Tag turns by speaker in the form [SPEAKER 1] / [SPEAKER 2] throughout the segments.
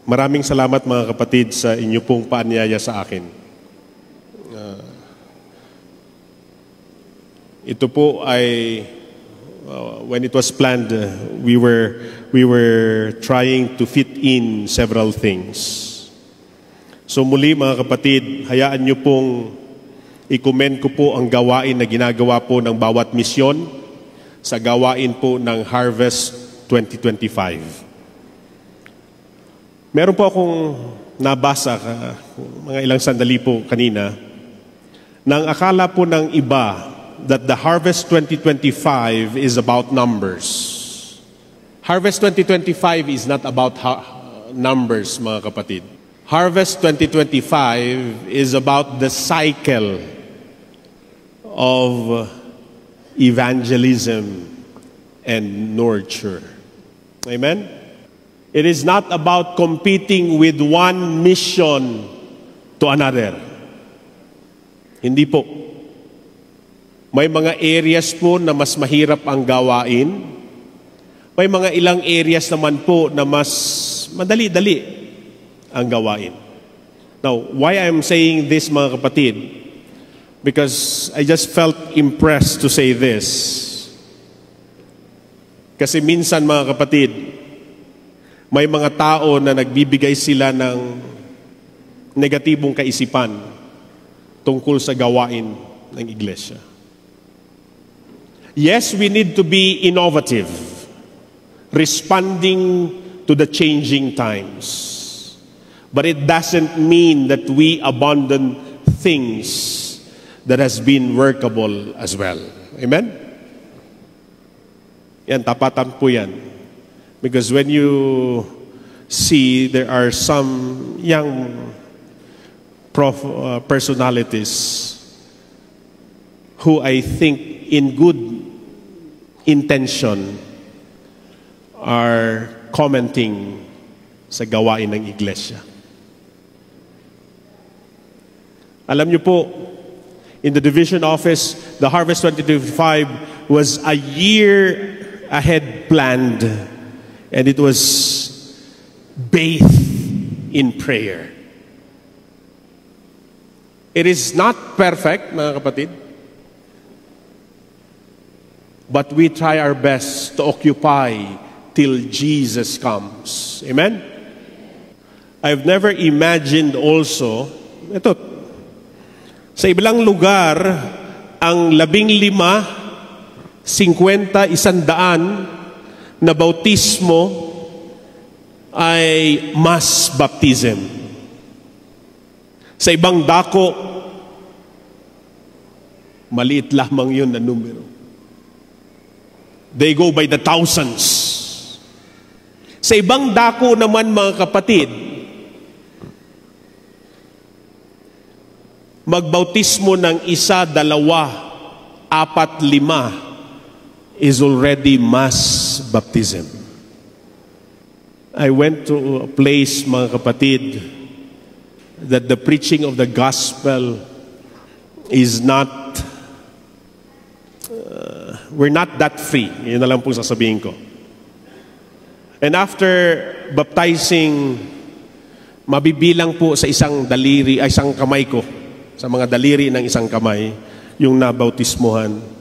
[SPEAKER 1] Maraming salamat mga kapatid sa inyo pong paanyaya sa akin. Ito po ay when it was planned, we were trying to fit in several things. So muli mga kapatid, hayaan niyo pong i-commend ko po ang gawain na ginagawa po ng bawat misyon sa gawain po ng Harvest 2025. Meron po akong nabasa, mga ilang sandali po kanina, nang akala po ng iba that the Harvest 2025 is about numbers. Harvest 2025 is not about numbers, mga kapatid. Harvest 2025 is about the cycle of evangelism and nurture. Amen? It is not about competing with one mission to another. Hindi po. May mga areas po na mas mahirap ang gawain. May mga ilang areas naman po na mas madali-dali ang gawain. Now, why I'm saying this, mga kapatid? Because I just felt impressed to say this. Kasi minsan, mga kapatid, may mga tao na nagbibigay sila ng negatibong kaisipan tungkol sa gawain ng iglesia. Yes, we need to be innovative, responding to the changing times. But it doesn't mean that we abandon things that has been workable as well. Amen? Yan, tapatan po yan. Because when you see there are some young personalities who I think in good intention are commenting sa gawain ng iglesia. Alam niyo po, in the division office, the Harvest 2025 was a year ahead planned, and it was bathed in prayer. It is not perfect, mga kapatid, but we try our best to occupy till Jesus comes. Amen? I've never imagined also, ito, sa ibang lugar, ang 15, 50, 100 na bautismo ay mass baptism. Sa ibang dako, maliit lamang yun na numero. They go by the thousands. Sa ibang dako naman, mga kapatid, magbautismo ng 1, 2, 4, 5 is already mass baptism. I went to a place, mga kapatid, that the preaching of the gospel is not, we're not that free. Yun na lang po sasabihin ko. And after baptizing, mabibilang po sa isang daliri, ay isang kamay ko, sa mga daliri ng isang kamay, yung nabautismuhan.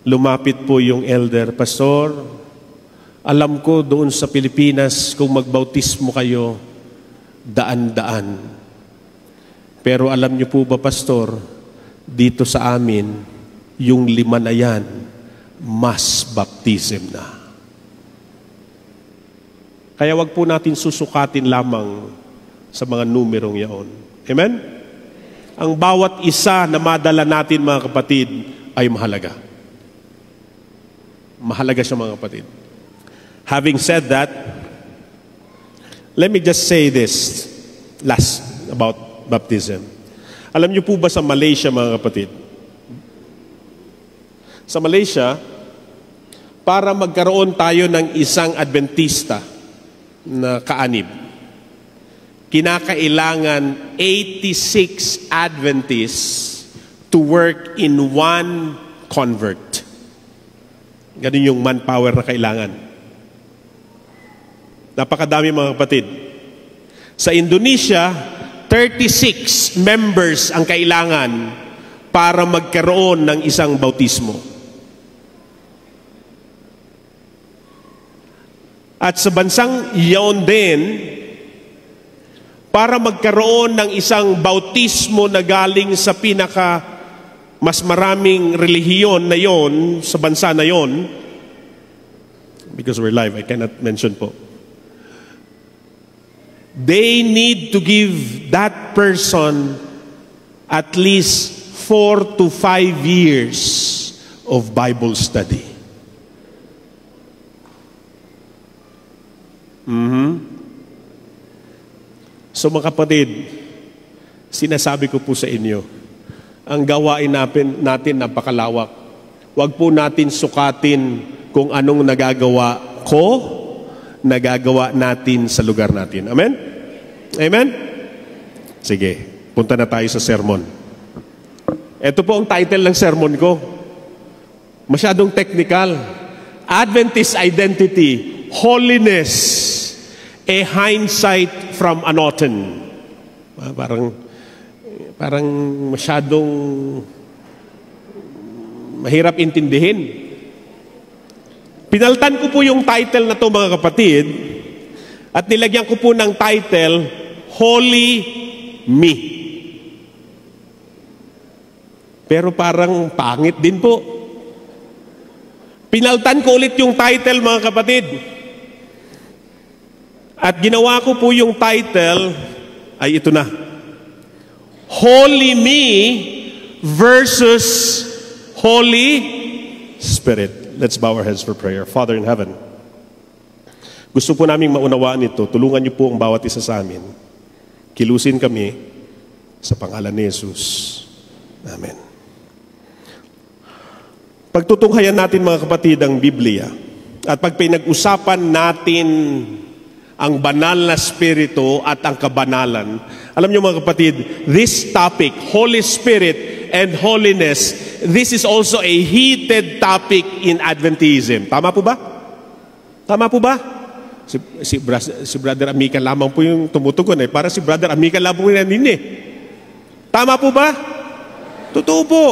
[SPEAKER 1] Lumapit po yung elder, Pastor, alam ko doon sa Pilipinas, kung magbautismo kayo, daan-daan. Pero alam niyo po ba, Pastor, dito sa amin, yung 5 na yan, mass baptism na. Kaya wag po natin susukatin lamang sa mga numerong yaon. Amen? Ang bawat isa na madala natin, mga kapatid, ay mahalaga. Mahalaga siya, mga kapatid. Having said that, let me just say this last about baptism. Alam niyo po ba sa Malaysia, mga kapatid? Sa Malaysia, para magkaroon tayo ng isang Adventista na kaanib, kinakailangan 86 Adventists to work in one convert. Ganun yung manpower na kailangan. Napakadami, mga kapatid. Sa Indonesia, 36 members ang kailangan para magkaroon ng isang bautismo. At sa bansang iyon din, para magkaroon ng isang bautismo na galing sa pinaka mas maraming relihiyon na yon sa bansa na yon, because we're live, I cannot mention po. They need to give that person at least 4 to 5 years of Bible study. So mga kapatid, sinasabi ko po sa inyo, ang gawain natin napakalawak. Huwag po natin sukatin kung anong nagagawa natin sa lugar natin. Amen? Amen? Sige, punta na tayo sa sermon. Ito po ang title ng sermon ko. Masyadong technical. Adventist Identity, Holiness, a Hindsight from Anothen. Parang masyadong mahirap intindihin. Pinaltan ko po yung title na to mga kapatid at nilagyan ko po ng title, Holy Me. Pero parang pangit din po. Pinaltan ko ulit yung title mga kapatid. At ginawa ko po yung title, ay ito na. Holy Me versus Holy Spirit. Let's bow our heads for prayer. Father in heaven, gusto po naming maunawaan ito. Tulungan niyo po ang bawat isa sa amin. Kilusin kami sa pangalan ni Jesus. Amen. Pagtutunghayan natin mga kapatid ang Biblia at pag pinag-usapan natin ang banal na spirito at ang kabanalan. Alam niyo mga kapatid, this topic, Holy Spirit and holiness, this is also a heated topic in Adventism. Tama po ba? Tama po ba? Si Brother Amica lamang po yung tumutugon eh. Para si Brother Amica lamang po yung nanin eh. Tama po ba? Totoo po.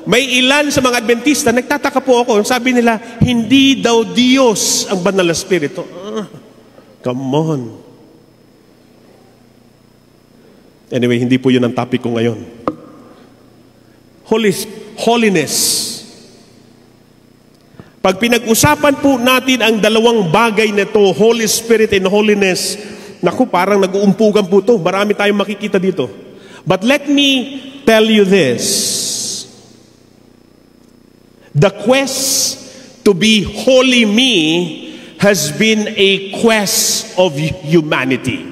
[SPEAKER 1] May ilan sa mga Adventista, nagtataka po ako, sabi nila, hindi daw Diyos ang banal na spirito. Come on. Anyway, hindi po yun ang topic ko ngayon. Holiness. Pag pinag-usapan po natin ang dalawang bagay na to, Holy Spirit and holiness, naku, parang nag-uumpugan po to. Marami tayong makikita dito. But let me tell you this. The quest to be holy me has been a quest of humanity.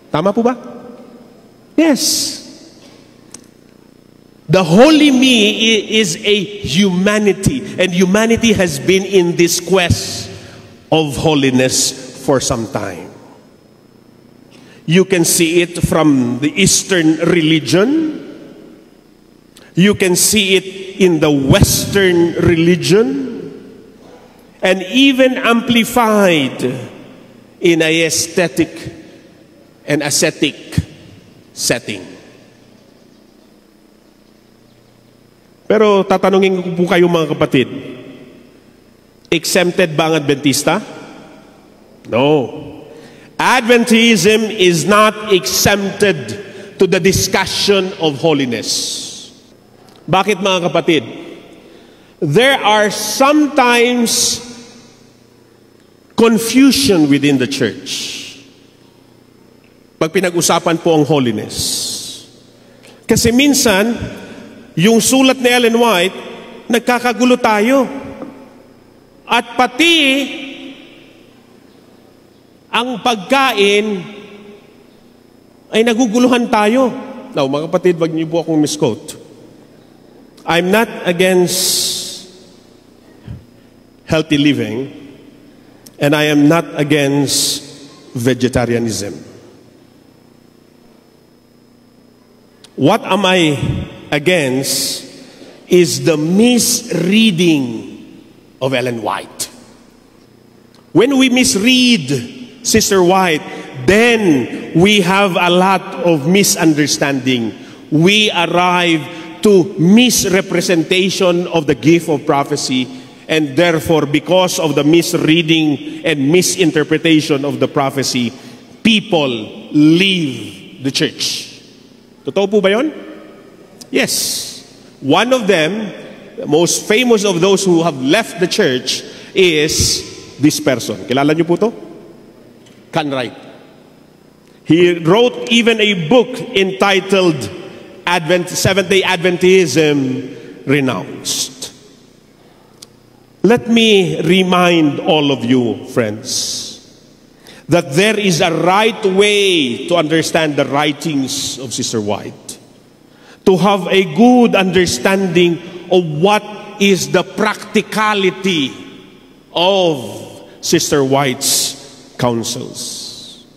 [SPEAKER 1] Tama po ba? Yes. The holy me is a humanity, and humanity has been in this quest of holiness for some time. You can see it from the Eastern religion. You can see it in the Western religion. And even amplified in a aesthetic and ascetic setting. Pero tatanungin ko po kayo mga kapatid, exempted ba ang Adventista? No. Adventism is not exempted to the discussion of holiness. Bakit mga kapatid? There are sometimes confusion within the church pag pinag-usapan po ang holiness. Kasi minsan, yung sulat ni Ellen White, nagkakagulo tayo. At pati ang pagkain ay naguguluhan tayo. Now, mga kapatid, wag niyo po akong misquote. I'm not against healthy living, and I am not against vegetarianism. What am I against is the misreading of Ellen White. When we misread Sister White, then we have a lot of misunderstanding. We arrive to misrepresentation of the gift of prophecy, and therefore, because of the misreading and misinterpretation of the prophecy, people leave the church. Totoo po ba yun? Yes. One of them, the most famous of those who have left the church, is this person. Kilala niyo po to? Can Wright. He wrote even a book entitled Seventh-day Adventism Renounced. Let me remind all of you, friends, that there is a right way to understand the writings of Sister White, to have a good understanding of what is the practicality of Sister White's counsels.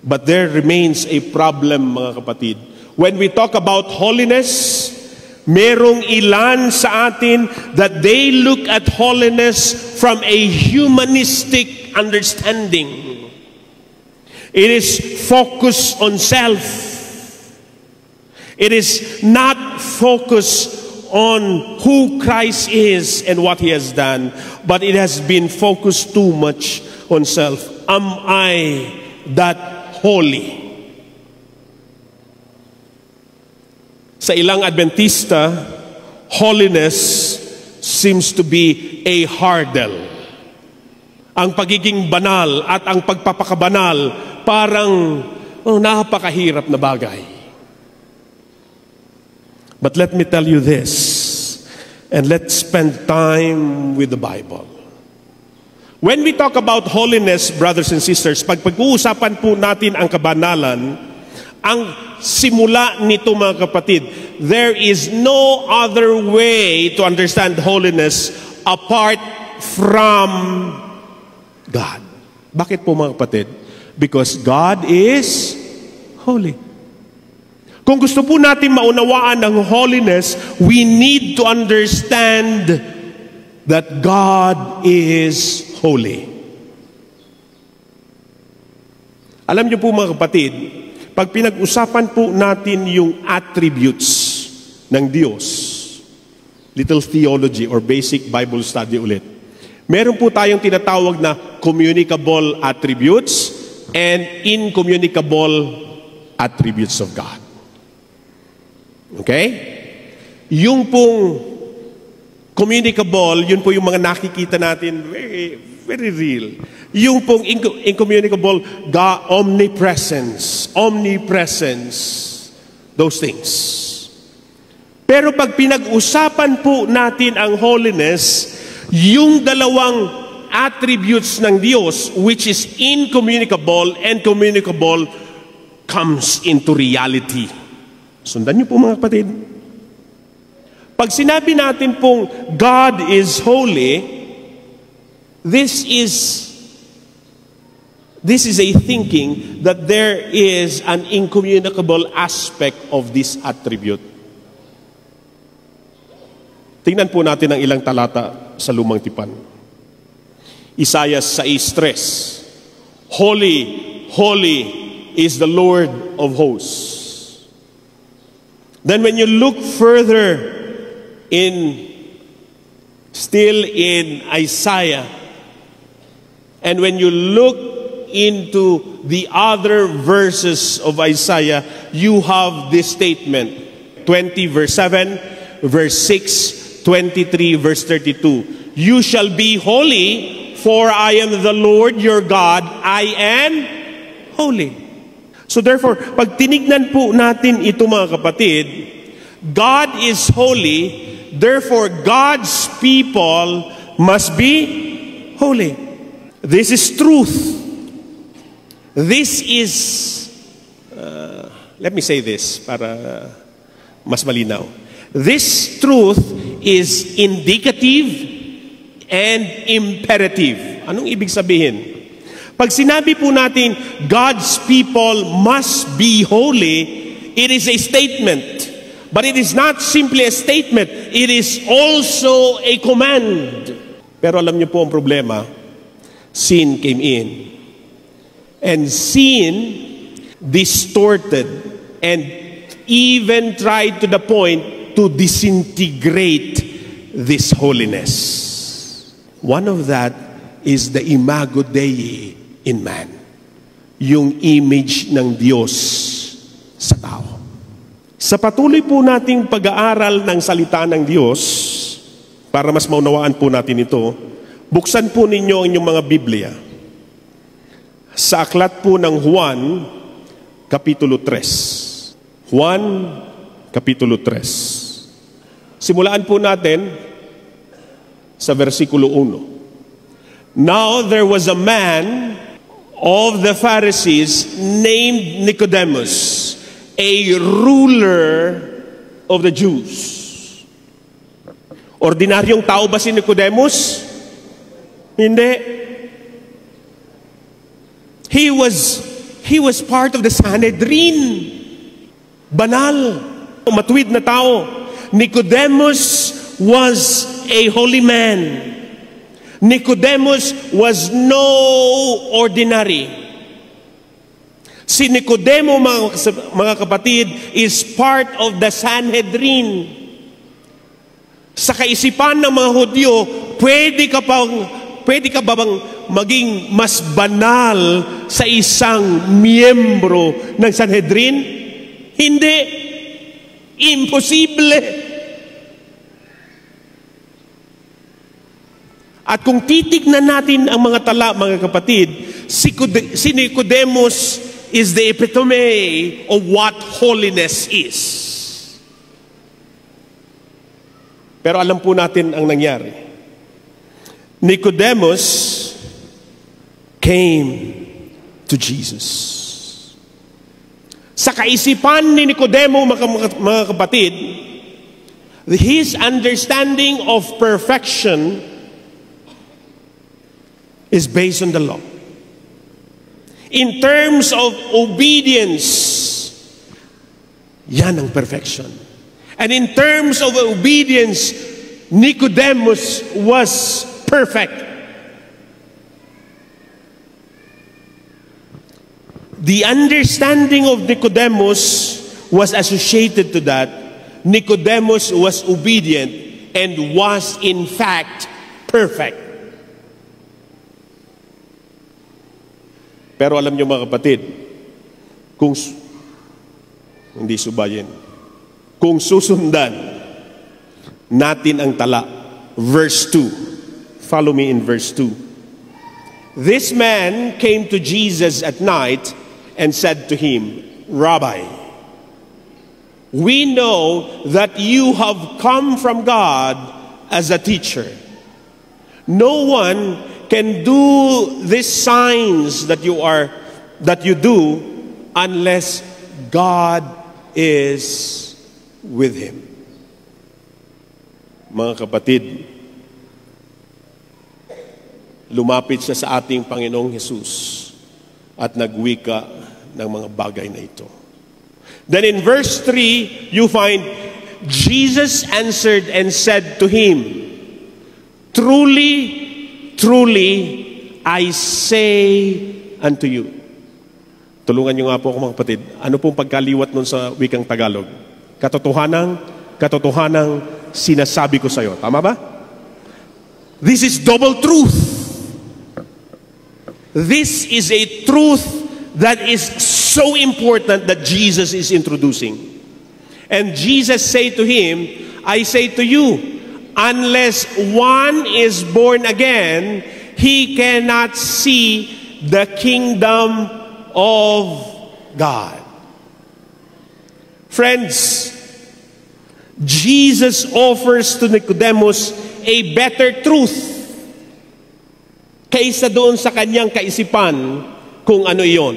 [SPEAKER 1] But there remains a problem, mga kapatid. When we talk about holiness, merong ilan sa atin that they look at holiness from a humanistic understanding. It is focused on self. It is not focused on who Christ is and what He has done, but it has been focused too much on self. Am I that holy? Sa ilang Adventista, holiness seems to be a hurdle. Ang pagiging banal at ang pagpapakabanal parang napakahirap na bagay. But let me tell you this, and let's spend time with the Bible. When we talk about holiness, brothers and sisters, pag-uusapan po natin ang kabanalan, ang simula nito, mga kapatid, there is no other way to understand holiness apart from God. Bakit po, mga kapatid? Because God is holy. Kung gusto po natin maunawaan ang holiness, we need to understand that God is holy. Alam niyo po, mga kapatid, pag pinag-usapan po natin yung attributes ng Diyos, little theology or basic Bible study ulit, meron po tayong tinatawag na communicable attributes and incommunicable attributes of God. Okay? Yung pong communicable, yun po yung mga nakikita natin, very, very real. Yung pong incommunicable, God, omnipresence, those things. Pero pag pinag-usapan po natin ang holiness, yung dalawang attributes ng Diyos, which is incommunicable and communicable, comes into reality. Sundan niyo po, mga kapatid. Pag sinabi natin pong God is holy, this is a thinking that there is an incommunicable aspect of this attribute. Tingnan po natin ang ilang talata sa Lumang Tipan. Isaiah 6:3. Holy, holy is the Lord of hosts. Then when you look further still in Isaiah, and when you look into the other verses of Isaiah, you have this statement, 20 verse 7, verse 6, 23 verse 32. You shall be holy, for I am the Lord your God, I am holy. So therefore, pag tinignan po natin ito, mga kapatid, God is holy, therefore God's people must be holy. This is truth. This is, let me say this para mas malinaw. This truth is indicative and imperative. Anong ibig sabihin? Pag sinabi po natin, God's people must be holy, it is a statement. But it is not simply a statement, it is also a command. Pero alam niyo po ang problema, sin came in. and sin distorted and even tried to the point to disintegrate this holiness. One of that is the imago Dei in man. Yung image ng Diyos sa tao. Sa patuloy po nating pag-aaral ng salita ng Diyos, para mas maunawaan po natin ito, buksan po ninyo ang inyong mga Biblia sa aklat po ng Juan, Kapitulo 3. Juan, Kapitulo 3. Simulaan po natin sa versikulo 1. Now there was a man of the Pharisees named Nicodemus, a ruler of the Jews. Ordinaryong tao ba si Nicodemus? Hindi. He was part of the Sanhedrin. Banal, matuwid na tao. Nicodemus was a holy man. Nicodemus was no ordinary. Si Nicodemo, mga kapatid, is part of the Sanhedrin. Sa kaisipan ng mga Hudyo, pwede ka ba bang maging mas banal sa isang miyembro ng Sanhedrin? Hindi. Imposible. At kung titignan natin ang mga tala, mga kapatid, si Nicodemus is the epitome of what holiness is. Pero alam po natin ang nangyari. Nicodemus came to Jesus. Sa kaisipan ni Nicodemo, mga kapatid, his understanding of perfection is based on the law. In terms of obedience, yan ang perfection. And in terms of obedience, Nicodemus was perfect. The understanding of Nicodemus was associated to that. Nicodemus was obedient and was in fact perfect. Pero alam niyo, mga kapatid, kung susundan natin ang tala, verse 2. Follow me in verse 2. This man came to Jesus at night and said to him, Rabbi, we know that you have come from God as a teacher. No one can do these signs that you do unless God is with him. Mga kapatid, lumapit siya sa ating Panginoong Hesus at nagwika ng mga bagay na ito. Then in verse 3, you find Jesus answered and said to him, Truly, truly, I say unto you. Tulungan niyo nga po ako, mga kapatid. Ano pong pagkaliwat nun sa wikang Tagalog? Katotohanang sinasabi ko sa iyo. Tama ba? This is double truth. This is a truth that is so important that Jesus is introducing. And Jesus said to him, I say to you, unless one is born again, he cannot see the kingdom of God. Friends, Jesus offers to Nicodemus a better truth kaysa doon sa kanyang kaisipan kung ano iyon.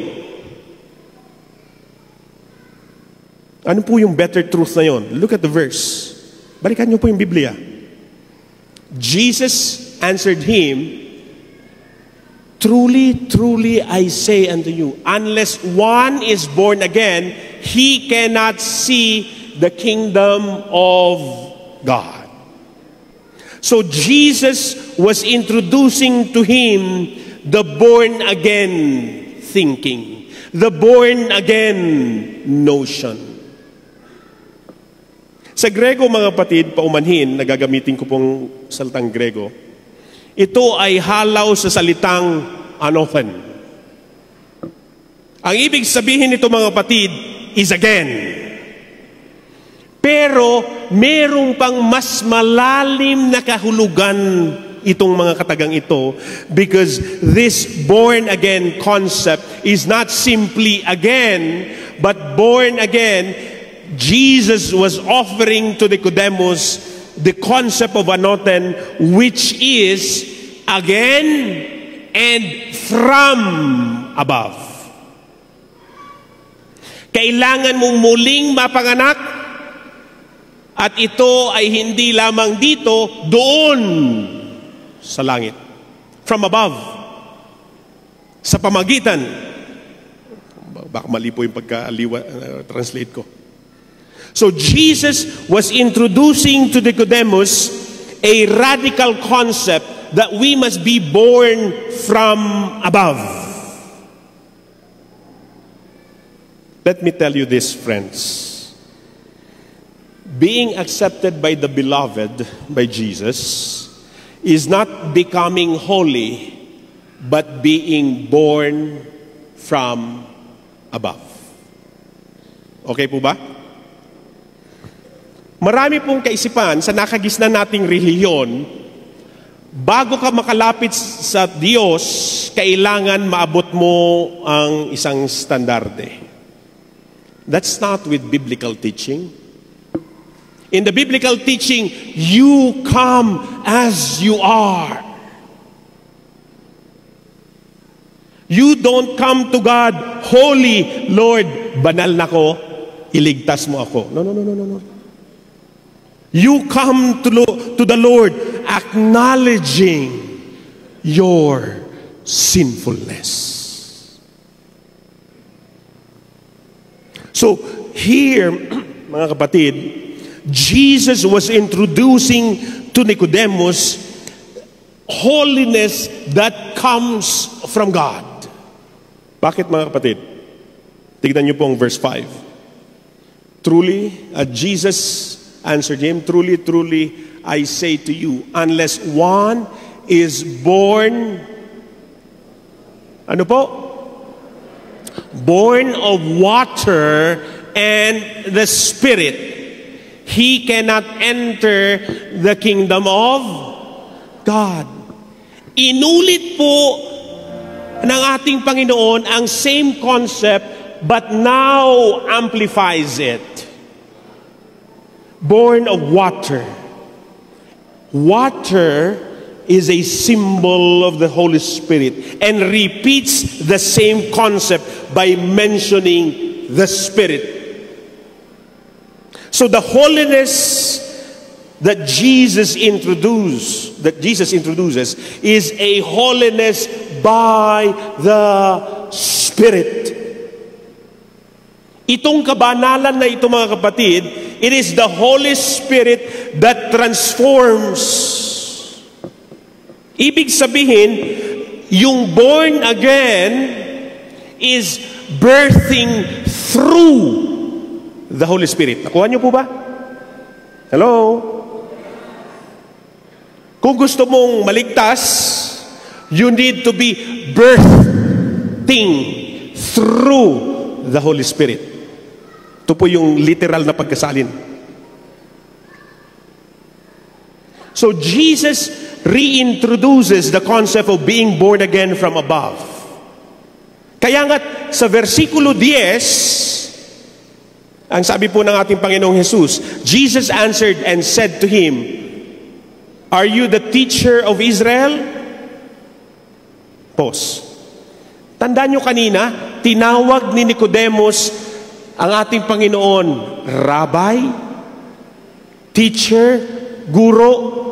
[SPEAKER 1] Ano po yung better truth na yon? Look at the verse. Balikan niyo po yung Biblia. Jesus answered him, Truly, truly, I say unto you, unless one is born again, he cannot see the kingdom of God. So Jesus was introducing to him the born again thinking. The born again notion. Sa Grego, mga kapatid, paumanhin, nagagamitin ko pong salitang Grego, ito ay halaw sa salitang anothen. Ang ibig sabihin nito, mga kapatid, is again. Pero merong pang mas malalim na kahulugan itong mga katagang ito, because this born again concept is not simply again, but born again, Jesus was offering to Nicodemus the concept of anothen, which is again and from above. Kailangan mong muling mapanganak, at ito ay hindi lamang dito, doon sa langit. From above. Sa pamagitan. Baka mali po yung translate ko. So Jesus was introducing to Nicodemus a radical concept that we must be born from above. Let me tell you this, friends. Being accepted by the beloved, by Jesus, is not becoming holy, but being born from above. Okay po ba? Marami pong kaisipan sa nakagisnan nating relihiyon, bago ka makalapit sa Diyos, kailangan maabot mo ang isang standarde. That's not with biblical teaching. In the biblical teaching, you come as you are. You don't come to God, holy, Lord, banal na ko, iligtas mo ako. No. You come to the Lord acknowledging your sinfulness. So, here, mga kapatid, Jesus was introducing to Nicodemus holiness that comes from God. Bakit, mga kapatid? Tignan niyo po ang verse 5. Truly, Jesus answered him, truly, truly, I say to you, unless one is born, ano po? Born of water and the Spirit, he cannot enter the kingdom of God. Inulit po ng ating Panginoon ang same concept, but now amplifies it. Born of water. Water is a symbol of the Holy Spirit and repeats the same concept by mentioning the Spirit. So the holiness that Jesus introduces is a holiness by the Spirit. Itong kabanalan na ito, mga kapatid, it is the Holy Spirit that transforms. Ibig sabihin, yung born again is birthing through the Holy Spirit. Nakuha niyo po ba? Hello? Kung gusto mong maligtas, you need to be birthing through the Holy Spirit. Ito po yung literal na pagkasalin. So Jesus reintroduces the concept of being born again from above. Kaya nga sa versikulo 10, ang sabi po ng ating Panginoong Jesus, Jesus answered and said to him, are you the teacher of Israel? Pause. Tandaan nyo kanina, tinawag ni Nicodemus ang ating Panginoon, Rabbi, teacher, guro.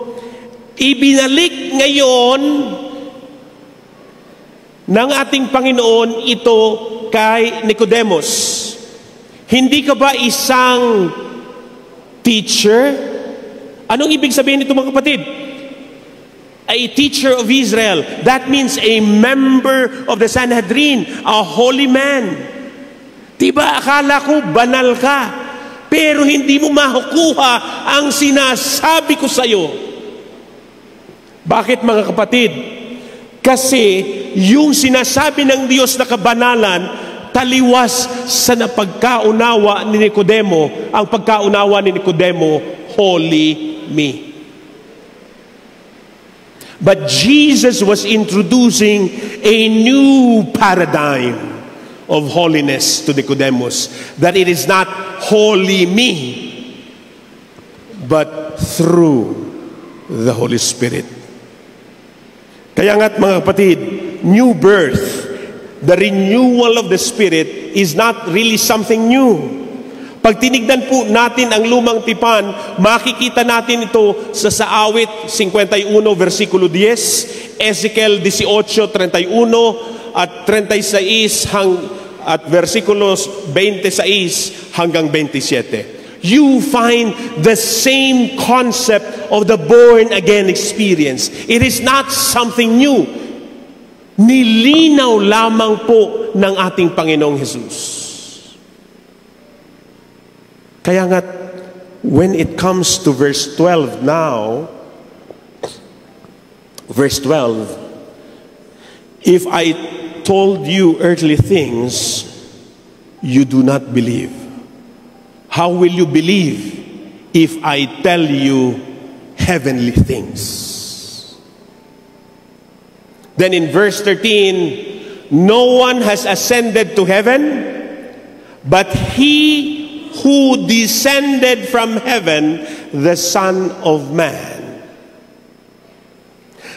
[SPEAKER 1] Ibinalik ngayon ng ating Panginoon ito kay Nicodemus. Hindi ka ba isang teacher? Anong ibig sabihin nito, mga kapatid? a teacher of Israel. That means a member of the Sanhedrin, a holy man. Diba, akala ko banal ka, pero hindi mo makukuha ang sinasabi ko sa iyo. Bakit, mga kapatid? Kasi yung sinasabi ng Diyos na kabanalan, taliwas sa napagkaunawa ni Nicodemo. Ang pagkaunawa ni Nicodemo, holy me. But Jesus was introducing a new paradigm of holiness to Nicodemus, that it is not holy me, but through the Holy Spirit. Kaya nga't mga kapatid, new birth, the renewal of the Spirit is not really something new. Pag tinignan po natin ang lumang tipan, makikita natin ito sa Awit 51, versikulo 10, Ezekiel 18:31 at 36 at versikulos 26 hanggang 27. You find the same concept of the born-again experience. It is not something new. Nilinaw lamang po ng ating Panginoong Hesus. Kaya nga, when it comes to verse 12 now, verse 12, if I told you earthly things, you do not believe. How will you believe if I tell you heavenly things? Then in verse 13, no one has ascended to heaven, but he who descended from heaven, the Son of Man.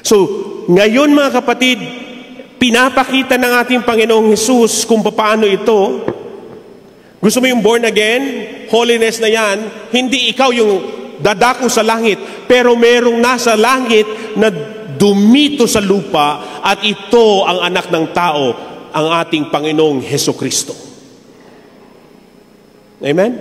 [SPEAKER 1] So, ngayon mga kapatid, pinapakita ng ating Panginoong Hesus kung paano ito. Gusto mo yung born again? Holiness na yan, hindi ikaw yung dadako sa langit, pero merong nasa langit na dumito sa lupa, at ito ang anak ng tao, ang ating Panginoong Hesukristo. Amen?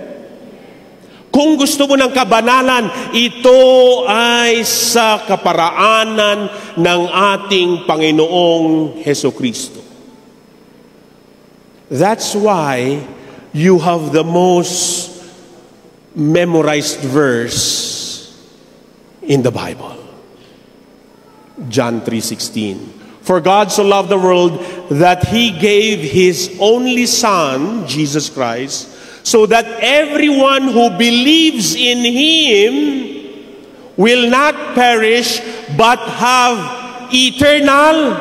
[SPEAKER 1] Kung gusto mo ng kabanalan, ito ay sa kaparaanan ng ating Panginoong Hesukristo. That's why you have the most memorized verse in the Bible. John 3:16. For God so loved the world that He gave His only Son, Jesus Christ, so that everyone who believes in Him will not perish but have eternal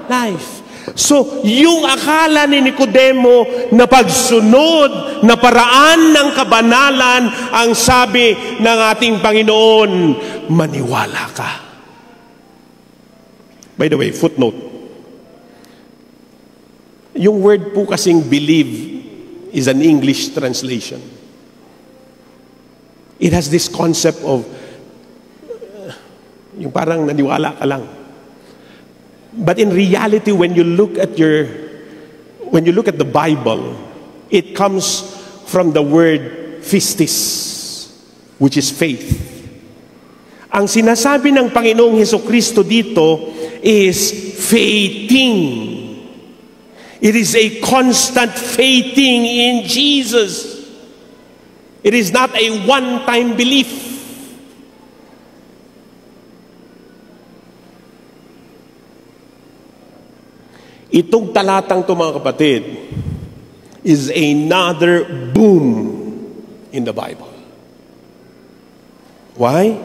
[SPEAKER 1] life. So, yung akala ni Nicodemo na pagsunod na paraan ng kabanalan, ang sabi ng ating Panginoon, maniwala ka. By the way, footnote. Yung word po kasing believe is an English translation. It has this concept of yung parang naniwala ka lang. But in reality, when you look at the Bible, it comes from the word pistis, which is faith. Ang sinasabi ng Panginoong Hesukristo dito is faithing. It is a constant faithing in Jesus. It is not a one-time belief. Itong talatang to, mga kapatid, is another boom in the Bible. Why?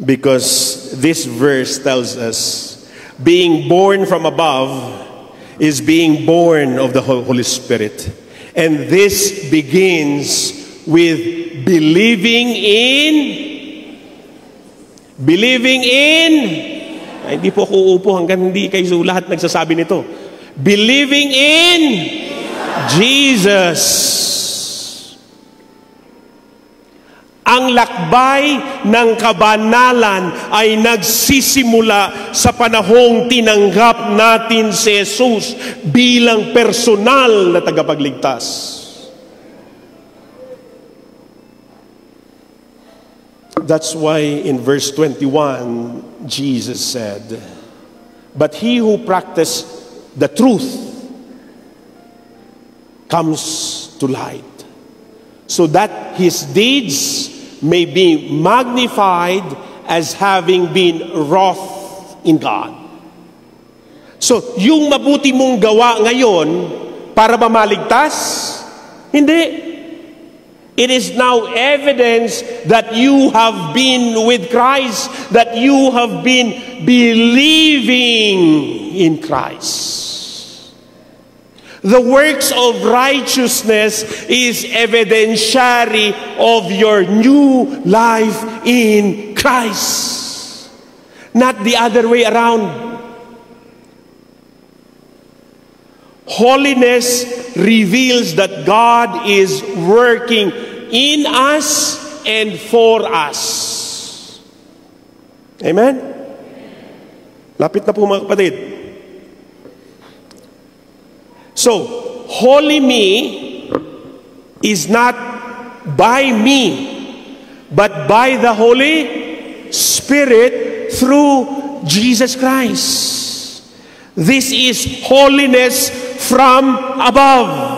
[SPEAKER 1] Because this verse tells us, being born from above is being born of the Holy Spirit. And this begins with believing in hindi po ako uupo hanggang hindi kayo lahat nagsasabi nito. Believing in Jesus. Ang lakbay ng kabanalan ay nagsisimula sa panahong tinanggap natin si Jesus bilang personal na tagapagligtas. That's why in verse 21, Jesus said, "But he who practices the truth comes to light, so that his deeds may be magnified as having been wrought in God." So, yung mabuti mong gawa ngayon para ba maligtas? Hindi. It is now evidence that you have been with Christ, that you have been believing in Christ. The works of righteousness is evidentiary of your new life in Christ. Not the other way around. Holiness reveals that God is working in us and for us. Amen? Lapit na po mga kapatid. So, holy me is not by me, but by the Holy Spirit through Jesus Christ. This is holiness from above.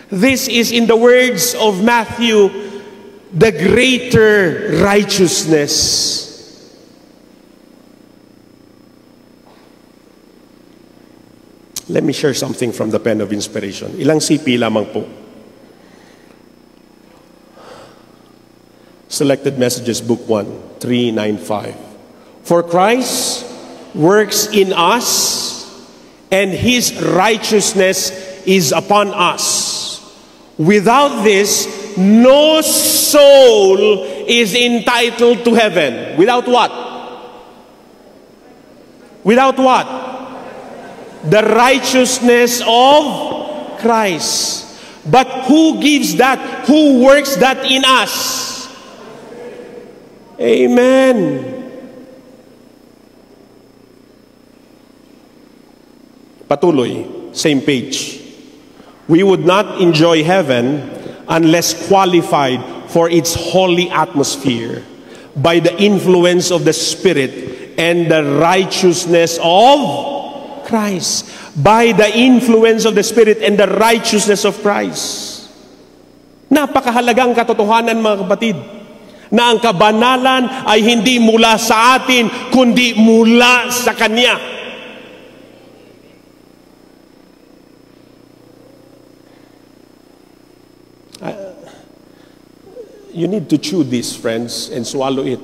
[SPEAKER 1] This is, in the words of Matthew, the greater righteousness. Let me share something from the pen of inspiration. Ilang sipi lamang po. Selected Messages, Book 1, 395. For Christ works in us, and his righteousness is upon us. Without this, no soul is entitled to heaven. Without what? Without what? The righteousness of Christ. But who gives that? Who works that in us? Amen. Patuloy, same page. We would not enjoy heaven unless qualified for its holy atmosphere by the influence of the Spirit and the righteousness of Christ. By the influence of the Spirit and the righteousness of Christ. Napakahalagang katotohanan mga kapatid, na ang kabanalan ay hindi mula sa atin, kundi mula sa Kanya. You need to chew this, friends, and swallow it.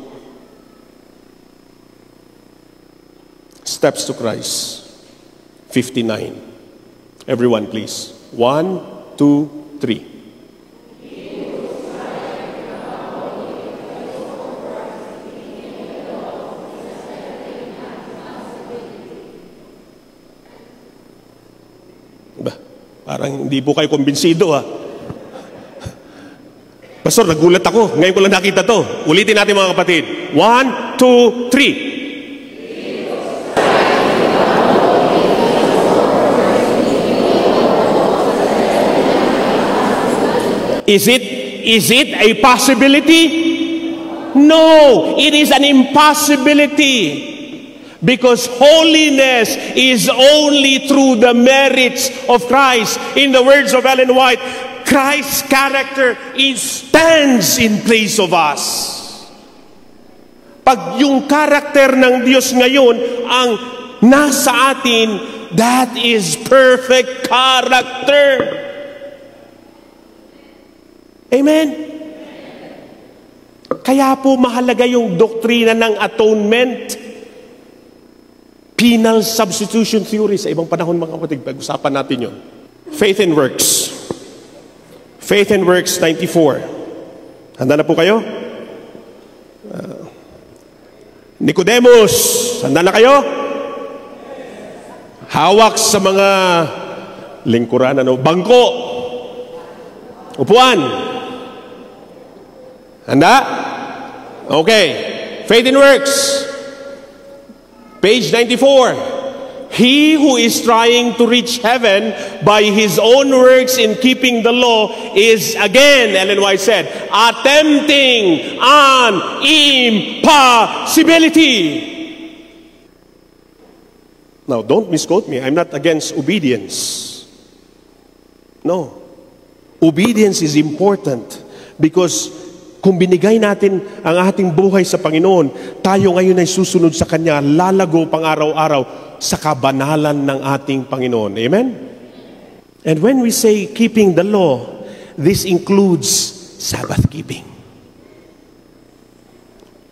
[SPEAKER 1] Steps to Christ, 59. Everyone, please. 1, 2, 3. Parang hindi po kayo kumbinsido, ha? Pastor, nagulat ako. Ngayon ko lang nakita to. Ulitin natin mga kapatid. 1, 2, 3. Is it a possibility? No, it is an impossibility. Because holiness is only through the merits of Christ. In the words of Ellen White, Christ's character stands in place of us. Pag yung character ng Diyos ngayon ang nasa atin, that is perfect character. Amen? Kaya po mahalaga yung doktrina ng atonement. Penal substitution theory. Sa ibang panahon mga kapatid, pag-usapan natin yun. Faith and works. Faith and Works 94. Handa na po kayo? Nicodemus, handa na kayo? Hawak sa mga lingkuran, bangko. Upuan. Handa? Okay. Faith and Works. Page 94. He who is trying to reach heaven by his own works in keeping the law is, again, Ellen White said, attempting an impossibility. Now, don't misquote me. I'm not against obedience. No. Obedience is important because kung binigay natin ang ating buhay sa Panginoon, tayo ngayon ay susunod sa Kanya, lalago pang araw-araw sa kabanalan ng ating Panginoon. Amen? And when we say keeping the law, this includes Sabbath keeping.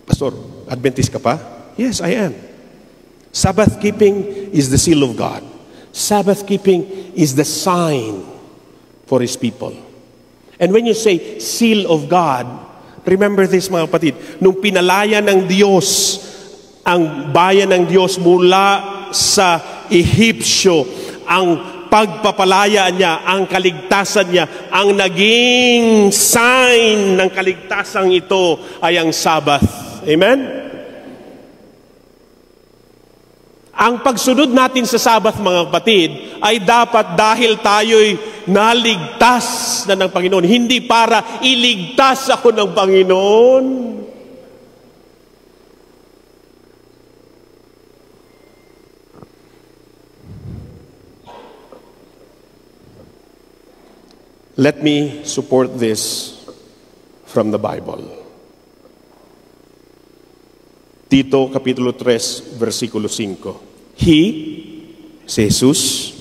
[SPEAKER 1] Pastor, Adventist ka pa? Yes, I am. Sabbath keeping is the seal of God. Sabbath keeping is the sign for His people. And when you say seal of God, remember this mga kapatid, nung pinalaya ng Diyos ang bayan ng Diyos mula sa Ehipsyo, ang pagpapalaya niya, ang kaligtasan niya, ang naging sign ng kaligtasan ito ay ang Sabbath. Amen? Ang pagsunod natin sa Sabbath, mga kapatid, ay dapat dahil tayo'y naligtas na ng Panginoon. Hindi para iligtas ako ng Panginoon. Let me support this from the Bible. Tito, Kapitulo 3, versikulo 5. He, si Jesus,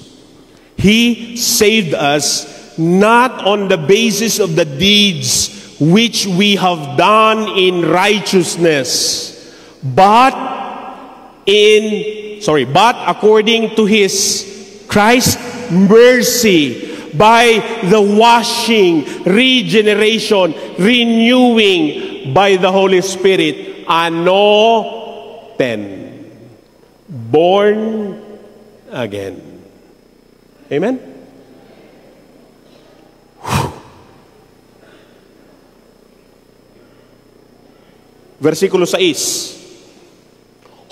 [SPEAKER 1] He saved us not on the basis of the deeds which we have done in righteousness, but according to His Christ's mercy, by the washing, regeneration, renewing by the Holy Spirit, born again. Amen? Versikulo 6.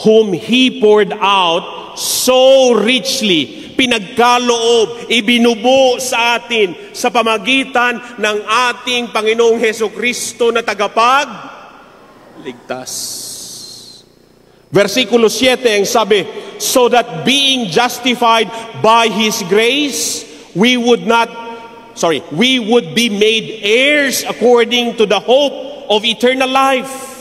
[SPEAKER 1] Whom He poured out so richly, pinagkaloob, ibinubo sa atin sa pamagitan ng ating Panginoong Hesukristo na tagapagligtas. Versikulo 7 ang sabi, so that being justified by His grace, we would be made heirs according to the hope of eternal life.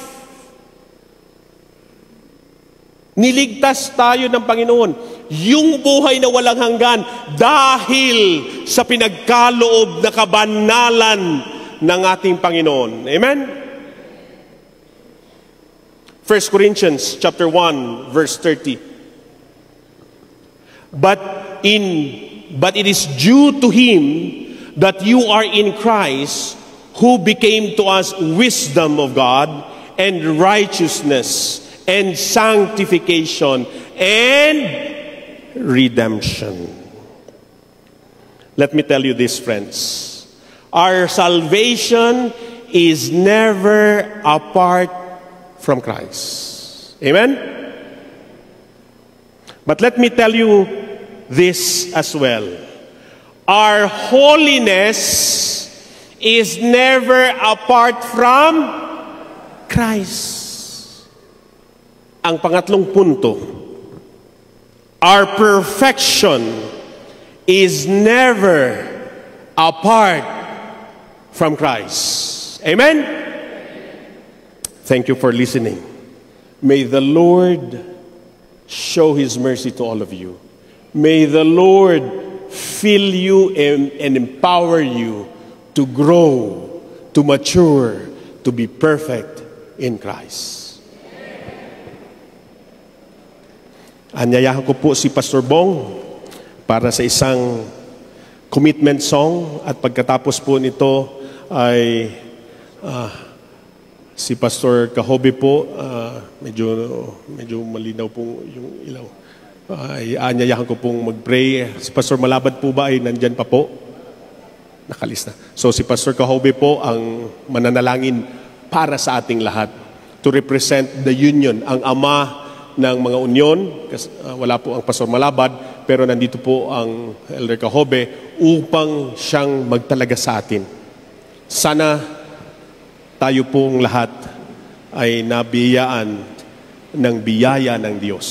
[SPEAKER 1] Niligtas tayo ng Panginoon. Yung buhay na walang hanggan dahil sa pinagkaloob na kabanalan ng ating Panginoon. Amen? 1 Corinthians chapter 1, verse 30. But it is due to Him that you are in Christ, who became to us wisdom of God and righteousness and sanctification and redemption. Let me tell you this, friends. Our salvation is never apart from Christ. Amen? But let me tell you this as well. Our holiness is never apart from Christ. Ang pangatlong punto, our perfection is never apart from Christ. Amen? Thank you for listening. May the Lord show His mercy to all of you. May the Lord fill you and empower you to grow, to mature, to be perfect in Christ. Anyayahan ko po si Pastor Bong para sa isang commitment song, at pagkatapos po nito ay si Pastor Kahobe po, medyo malinaw po yung ilaw. Ay anyayahan ko pong mag-pray. Si Pastor Malabad po ba ay nandyan pa po? Nakalista. So si Pastor Kahobe po ang mananalangin para sa ating lahat to represent the union, ang Ama ng mga unyon. Wala po ang Pastor Malabad, pero nandito po ang Elder Cajobe upang siyang magtalaga sa atin. Sana tayo pong lahat ay nabiyayaan ng biyaya ng Diyos.